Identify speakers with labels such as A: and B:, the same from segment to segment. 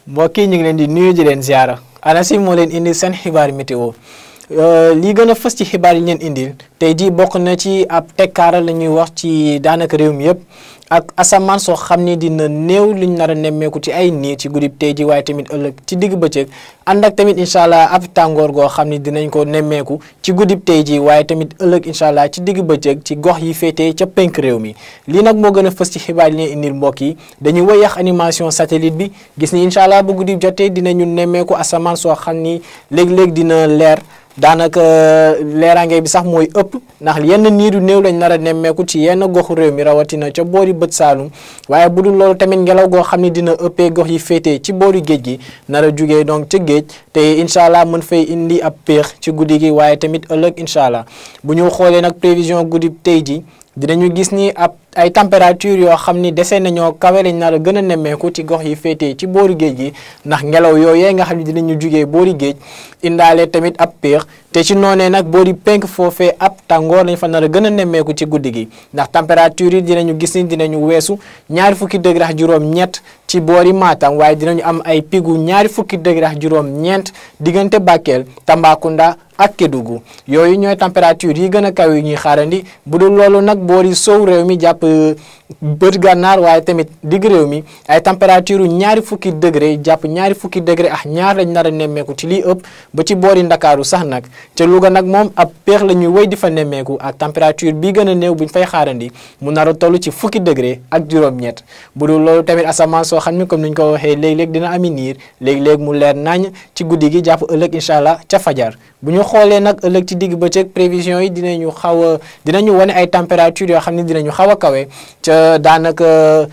A: mbokk yi ñu ngi leen di nuyu di leen ziara ANACIM moo leen indi seen xibaar météo lii gën a fës ci xibaar yi leen indil tey jii bokk na ci ab tekkaara la ñuy wax ci daanaka réew mi yëpp ak asamaan soo xam ni dina néew liñ nar a nemmeeku ci ay niir ci guddi tey ji waaye tamit ëllëg ci digg bëccëg ànd ak tamit incha allah ab tàngoor goo xam ni dinañ ko nemmeeku ci guddi tey ji waaye tamit ëllëg incha allah ci digg bëccëg ci gox yi féetee ca penk réew mi lii nag moo gën a fës ci xibaar yi leen indil mbokk yi dañuy wëyax animation satellite bi gis ni incha allah bu guddi jotee dinañu nemmeeku asamaan soo xam ni léeg-léeg dina leer. daanaka leeraange bi sax mooy ëpp ndax yenn niir yu néew lañ nar a nemmeeku ci yenn goxu réew mi rawatina ca boori bët saalum waaye bu dul loolu tamit ngelaw goo xam ne dina ëppee gox yi féetee ci boori géej gi nar a jugee donc ca géej te incha allah mën fay indi ab péex ci guddi gi waaye tamit ëllëg incha allah bu ñu xoolee nag prévision guddi tey ji dinañu gis ni ab ay température yoo xam ni dese nañoo kawe lañ nar a gën a nemmeeku ci gox yi féetee ci boori géej gi ndax ngelaw yooyee nga xam ne dinañu jugee boori géej indaale tamit ab péex te ci noonee nag boori penk foofee ab tàngoor lañ fa nar a gën a nemmeeku ci guddi gi ndax température yi dinañu gis ni dinañu weesu ñaari fukki degré ak juróom-ñett ci boori Matam waaye dinañu am ay pigu ñaari fukki degré ak juróom-ñeent diggante Bakel Tambacounda ak Kédougou yooyu ñooy température yi gën a kaw yi ñuy xaarandi bu dul loolu nag boori sow réew mi jàpp bët gànnaar waaye tamit digg réew mi ay température ñaari fukki degré jàpp ñaari fukki degré ak ñaar lañ nar a nemmeeku ci lii ëpp ba ci boori Ndakaaru sax nag ca Louga nag moom ab péex la ñuy wéy di fa nemmeeku ak température bi gën a néew buñ fay xaarandi mu nar a toll ci fukki degré ak juróom-ñett bu dul loolu tamit asamaan soo xam ni comme niñ ko waxee léeg-léeg dina ami niir léeg-léeg mu leer nañ ci guddi gi jàpp ëllëg incha allah ca fajar bu ñu xoolee nag ëllëg ci digg bëccëg prévision yi dinañu wane ay température yoo xam ne dinañu xaw a kawe ca daanaka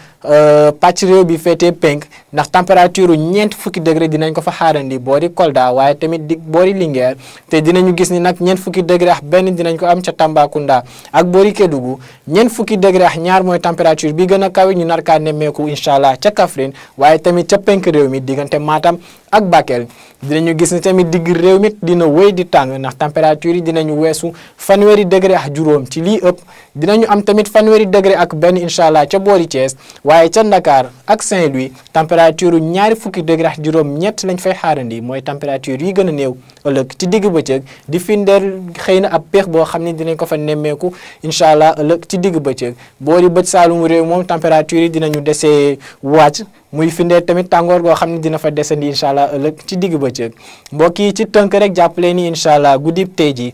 A: pàcc réew bi féetee penk ndax température ñeent fukki degré dinañ ko fa xaarandi boori Kolda waaye tamit boori Linguère te dinañu gis ni nag ñeent fukki degré ak benn dinañ ko am ca Tambacounda ak boori Kédougou ñeent fukki degré ak ñaar mooy température bi gën a kawe ñu nar kaa nemmeeku incha allah ca Kaffrine waaye tamit ca penk réew mi diggante Matam ak Bakel dinañu gis ni tamit digg réew mi dina wéy di tàng ndax température yi dinañu weesu fanweeri degré ak juróom ci lii ëpp dinañu am tamit fanweeri degré ak benn incha allah ca boori Thiès waaye ca Dakar ak Saint-Louis température ñaari fukki degré ak juróom-ñett lañ fay xaarandi mooy température yi gën a néew ëllëg ci digg bëccëg di firndeel xëy na ab peex boo xam ne dinañ ko fa nemmeeku incha allah ëllëg ci digg bëccëg boori bët saalum réew moom température yi dinañu desee wàcc muy firndeel tamit tàngoor goo xam ne dina fa desandi incha allah ëllëg ci digg bëccëg mbokk yi ci tënk rek jàppale ni incha allah guddib tey ji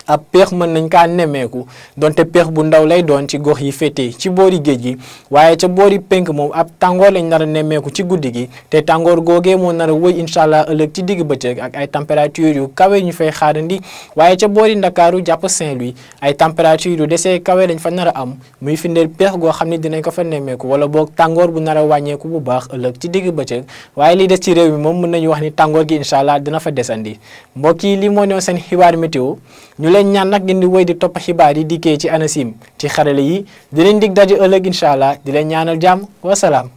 A: ab péex mën nañ kaa nemmeeku donte péex bu ndaw lay doon ci gox yi féetee ci boori géej gi waaye ca boori penk moom ab tàngoor lañ nar a nemmeeku ci guddi gi te tàngoor googee moo nar a wëy incha allah ëllëg ci digg bëccëg ak ay température yu kawe ñu fay xaarandi waaye ca boori Ndakaaru jàpp Saint-Louis ay température yu desee kawe lañ fa nar a am muy firndeel péex goo xam ne dinañ ko fa nemmeeku wala boog tàngoor bu nar a wàññeeku bu baax ëllëg ci digg bëccëg waaye li des ci réew mi moom mën nañu wax ni tàngoor gi incha allah dina fa desandi mbokk yi li moo ñëw seen xibaar météo ñu leen ñaan nag ngeen di wéy di topp xibaar yi dikkee ci ANACIM ci xarale yi di leen dig daje ëllëg incha allah di leen ñaanal jàmm wasalaam